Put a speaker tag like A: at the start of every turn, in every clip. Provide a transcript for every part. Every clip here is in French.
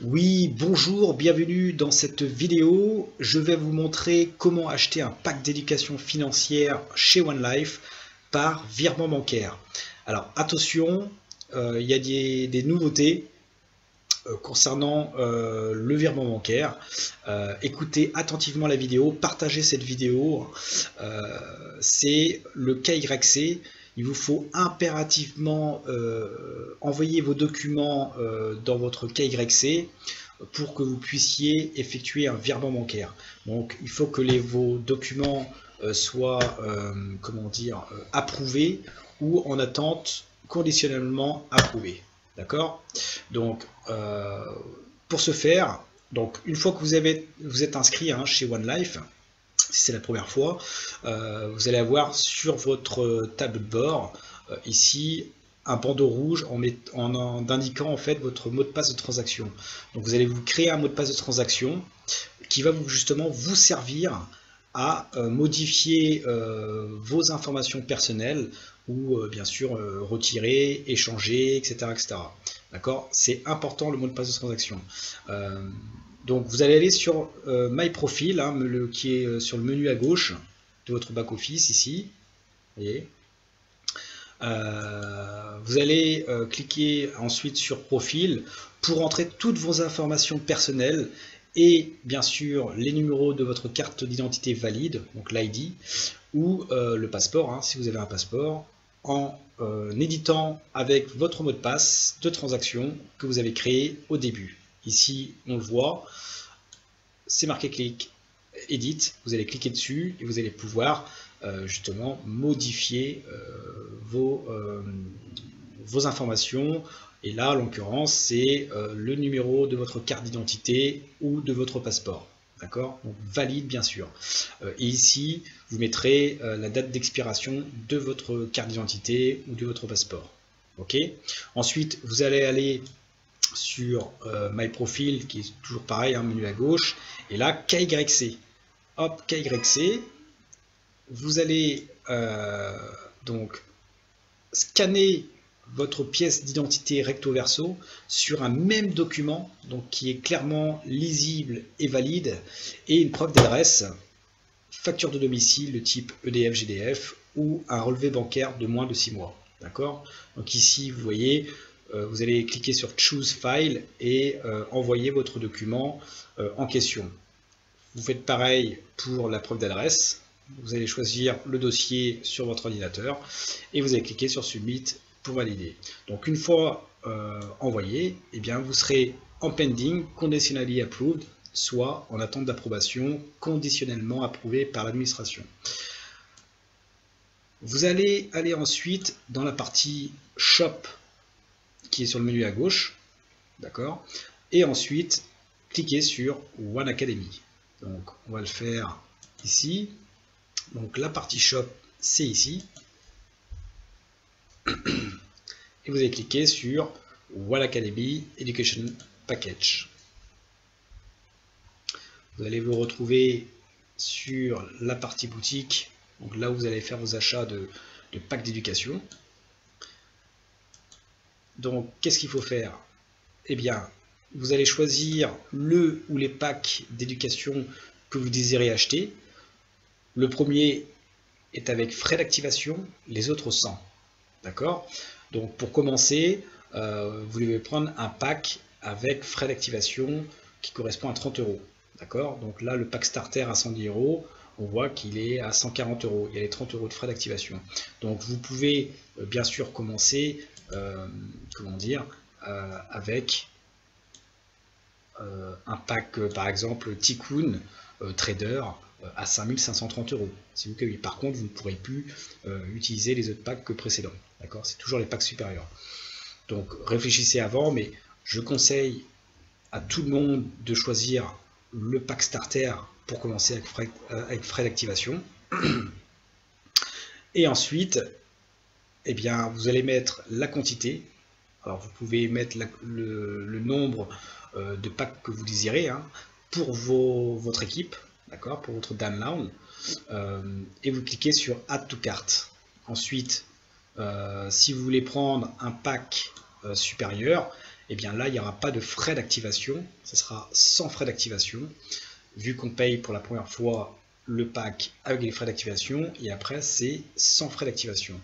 A: Oui, bonjour, bienvenue dans cette vidéo. Je vais vous montrer comment acheter un pack d'éducation financière chez OneLife par virement bancaire. Alors attention, il y a des nouveautés concernant le virement bancaire. Écoutez attentivement la vidéo, partagez cette vidéo. C'est le KYC. Il vous faut impérativement envoyer vos documents dans votre KYC pour que vous puissiez effectuer un virement bancaire. Donc il faut que vos documents soient approuvés ou en attente conditionnellement approuvés. D'accord? Donc pour ce faire, donc une fois que vous êtes inscrit chez OneLife, si c'est la première fois, vous allez avoir sur votre tableau de bord ici un bandeau rouge en indiquant en fait votre mot de passe de transaction. Donc vous allez vous créer un mot de passe de transaction qui va justement vous servir à modifier vos informations personnelles ou bien sûr retirer, échanger, etc. etc. D'accord? C'est important le mot de passe de transaction. Donc vous allez aller sur My Profile, qui est sur le menu à gauche de votre back-office ici. Voyez. Vous allez cliquer ensuite sur Profil pour entrer toutes vos informations personnelles et bien sûr les numéros de votre carte d'identité valide, donc l'ID, ou le passeport, si vous avez un passeport, en éditant avec votre mot de passe de transaction que vous avez créé au début. Ici, on le voit, c'est marqué clic, edit, vous allez cliquer dessus et vous allez pouvoir justement modifier vos informations. Et là, en l'occurrence, c'est le numéro de votre carte d'identité ou de votre passeport. D'accord? Donc valide bien sûr. Et ici, vous mettrez la date d'expiration de votre carte d'identité ou de votre passeport. Ok? Ensuite, vous allez aller sur My Profile, qui est toujours pareil, menu à gauche, et là, KYC. Hop, KYC. Vous allez donc scanner votre pièce d'identité recto verso sur un même document, donc qui est clairement lisible et valide, et une preuve d'adresse, facture de domicile de type EDF, GDF ou un relevé bancaire de moins de 6 mois. D'accord? Donc ici, vous voyez, vous allez cliquer sur Choose File et envoyer votre document en question. Vous faites pareil pour la preuve d'adresse. Vous allez choisir le dossier sur votre ordinateur et vous allez cliquer sur Submit pour valider. Donc une fois envoyé, eh bien, vous serez en pending, conditionally approved, soit en attente d'approbation, conditionnellement approuvé par l'administration. Vous allez aller ensuite dans la partie Shop qui est sur le menu à gauche, d'accord, et ensuite cliquez sur One Academy. Donc on va le faire ici. Donc la partie Shop, c'est ici. Et vous allez cliquer sur One Academy Education Package. Vous allez vous retrouver sur la partie boutique, donc là où vous allez faire vos achats de packs d'éducation. Donc qu'est-ce qu'il faut faire? Eh bien, vous allez choisir le ou les packs d'éducation que vous désirez acheter. Le premier est avec frais d'activation, les autres sans. D'accord? Donc pour commencer, vous devez prendre un pack avec frais d'activation qui correspond à 30 €. D'accord? Donc là, le pack starter à 110 €, on voit qu'il est à 140 €. Il y a les 30 € de frais d'activation. Donc vous pouvez bien sûr commencer avec un pack par exemple Tikkun Trader à 5530 €. Si vous, par contre, vous ne pourrez plus utiliser les autres packs que précédents. D'accord? C'est toujours les packs supérieurs. Donc réfléchissez avant, mais je conseille à tout le monde de choisir le pack starter pour commencer avec frais d'activation. Et ensuite, eh bien, vous allez mettre la quantité. Alors vous pouvez mettre le nombre de packs que vous désirez pour votre équipe, d'accord, pour votre download, et vous cliquez sur Add to Cart. Ensuite, si vous voulez prendre un pack supérieur, et bien là il n'y aura pas de frais d'activation, ça sera sans frais d'activation, vu qu'on paye pour la première fois le pack avec les frais d'activation, et après c'est sans frais d'activation.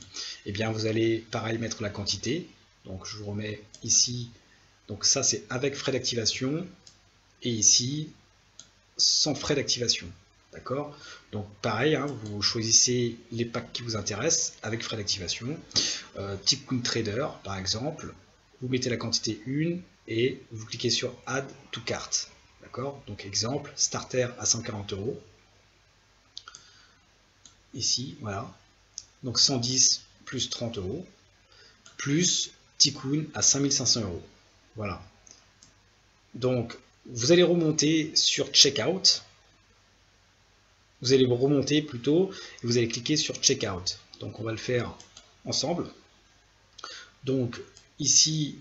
A: Et bien vous allez pareil mettre la quantité, donc je vous remets ici, donc ça c'est avec frais d'activation, et ici sans frais d'activation. D'accord? Donc pareil, hein, vous choisissez les packs qui vous intéressent avec frais d'activation. Tikkun Trader par exemple, vous mettez la quantité 1 et vous cliquez sur Add to Cart. D'accord? Donc exemple, starter à 140 €. Ici, voilà. Donc 110 plus 30 €, plus Tikkun à 5500 €. Voilà. Donc vous allez remonter sur Checkout. Vous allez vous remonter plutôt et vous allez cliquer sur Checkout. Donc on va le faire ensemble. Donc ici,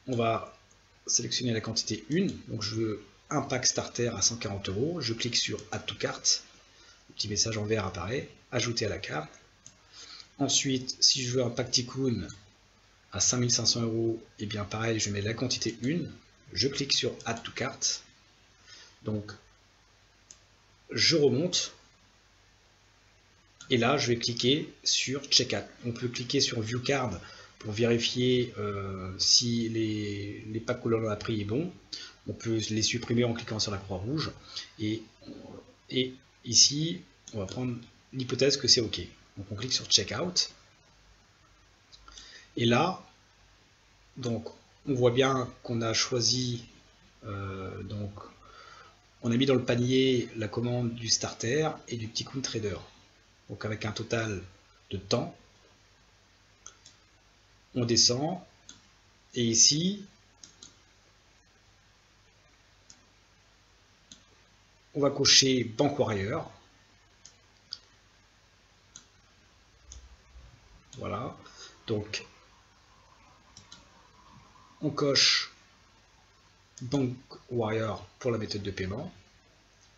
A: on va sélectionner la quantité 1. Donc je veux un pack starter à 140 €. Je clique sur Add to Cart. Le petit message en vert apparaît. Ajouter à la carte. Ensuite, si je veux un pack Tikkun à 5500 €, et bien pareil, je mets la quantité 1. Je clique sur Add to Cart. Donc je remonte. Et là, je vais cliquer sur Checkout. On peut cliquer sur View Card pour vérifier si les packs que l'on a pris est bon. On peut les supprimer en cliquant sur la croix rouge. Et ici, on va prendre l'hypothèse que c'est OK. Donc on clique sur Checkout. Et là, donc, on voit bien qu'on a choisi, donc, on a mis dans le panier la commande du starter et du Tikkun Trader. Donc avec un total de temps, on descend, et ici, on va cocher Bank Warrior. Voilà, donc on coche Bank Warrior pour la méthode de paiement.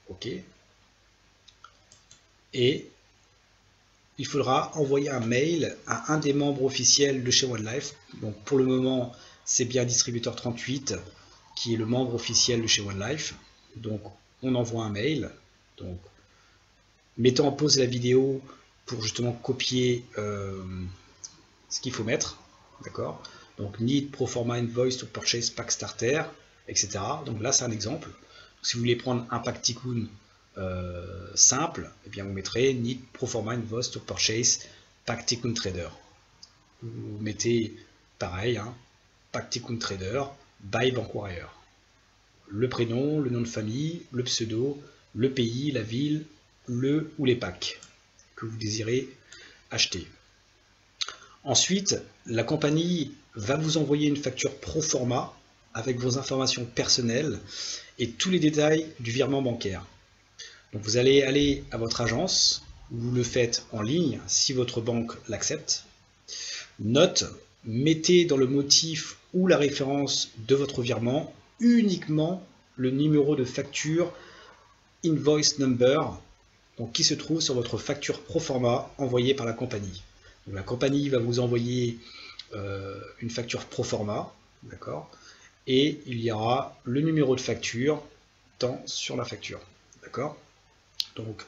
A: OK. Et il faudra envoyer un mail à un des membres officiels de chez OneLife. Donc pour le moment, c'est bien Distributeur 38 qui est le membre officiel de chez OneLife. Donc on envoie un mail. Donc mettons en pause la vidéo pour justement copier ce qu'il faut mettre. D'accord? Donc need proforma invoice to purchase pack starter, etc. Donc là c'est un exemple. Si vous voulez prendre un pack Tikkun simple, eh bien vous mettrez need proforma invoice to purchase pack Tikkun Trader. Vous mettez pareil, hein, pack Tikkun Trader by Bank Warrior. Le prénom, le nom de famille, le pseudo, le pays, la ville, le ou les packs que vous désirez acheter. Ensuite, la compagnie va vous envoyer une facture pro forma avec vos informations personnelles et tous les détails du virement bancaire. Donc vous allez aller à votre agence, vous le faites en ligne si votre banque l'accepte. Note, mettez dans le motif ou la référence de votre virement uniquement le numéro de facture invoice number, donc qui se trouve sur votre facture pro forma envoyée par la compagnie. Donc la compagnie va vous envoyer une facture pro forma, d'accord, et il y aura le numéro de facture tant sur la facture, d'accord. Donc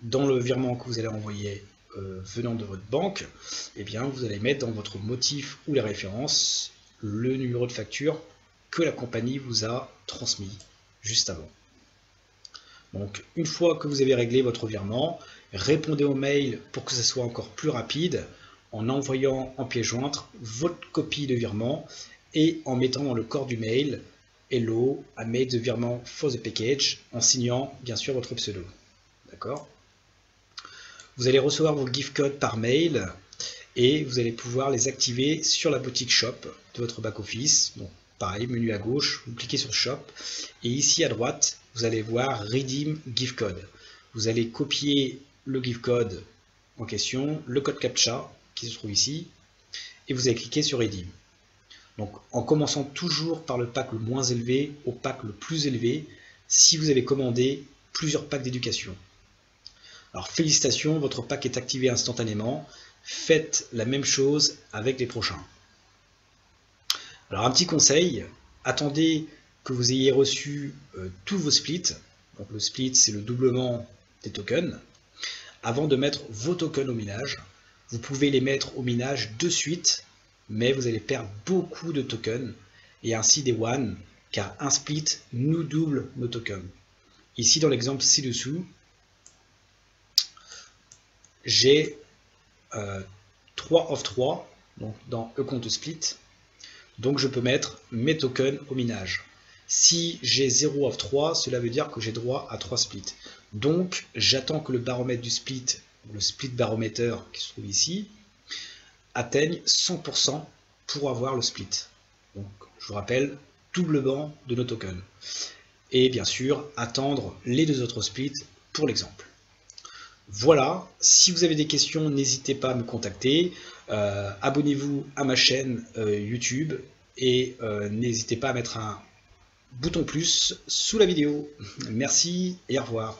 A: dans le virement que vous allez envoyer venant de votre banque, eh bien vous allez mettre dans votre motif ou les références le numéro de facture que la compagnie vous a transmis juste avant. Donc une fois que vous avez réglé votre virement, répondez au mail pour que ce soit encore plus rapide en envoyant en pièce jointe votre copie de virement et en mettant dans le corps du mail Hello, I made the virement for the package, en signant bien sûr votre pseudo. D'accord? Vous allez recevoir vos gift codes par mail et vous allez pouvoir les activer sur la boutique shop de votre back-office. Donc pareil, menu à gauche, vous cliquez sur shop et ici à droite, vous allez voir Redeem Gift Code. Vous allez copier le gift code en question, le code CAPTCHA qui se trouve ici, et vous allez cliquer sur Redeem. Donc en commençant toujours par le pack le moins élevé au pack le plus élevé, si vous avez commandé plusieurs packs d'éducation. Alors félicitations, votre pack est activé instantanément. Faites la même chose avec les prochains. Alors un petit conseil, Attendez que vous ayez reçu tous vos splits. Donc le split, c'est le doublement des tokens. Avant de mettre vos tokens au minage, vous pouvez les mettre au minage de suite, mais vous allez perdre beaucoup de tokens et ainsi des one, car un split nous double nos tokens. Ici, dans l'exemple ci-dessous, j'ai 3 of 3, donc dans account split, donc je peux mettre mes tokens au minage. Si j'ai 0 of 3, cela veut dire que j'ai droit à 3 splits. Donc j'attends que le baromètre du split, le split baromètre qui se trouve ici, atteigne 100% pour avoir le split. Donc je vous rappelle, doublement de nos tokens. Et bien sûr, attendre les 2 autres splits pour l'exemple. Voilà, si vous avez des questions, n'hésitez pas à me contacter. Abonnez-vous à ma chaîne YouTube et n'hésitez pas à mettre un bouton plus sous la vidéo. Merci et au revoir.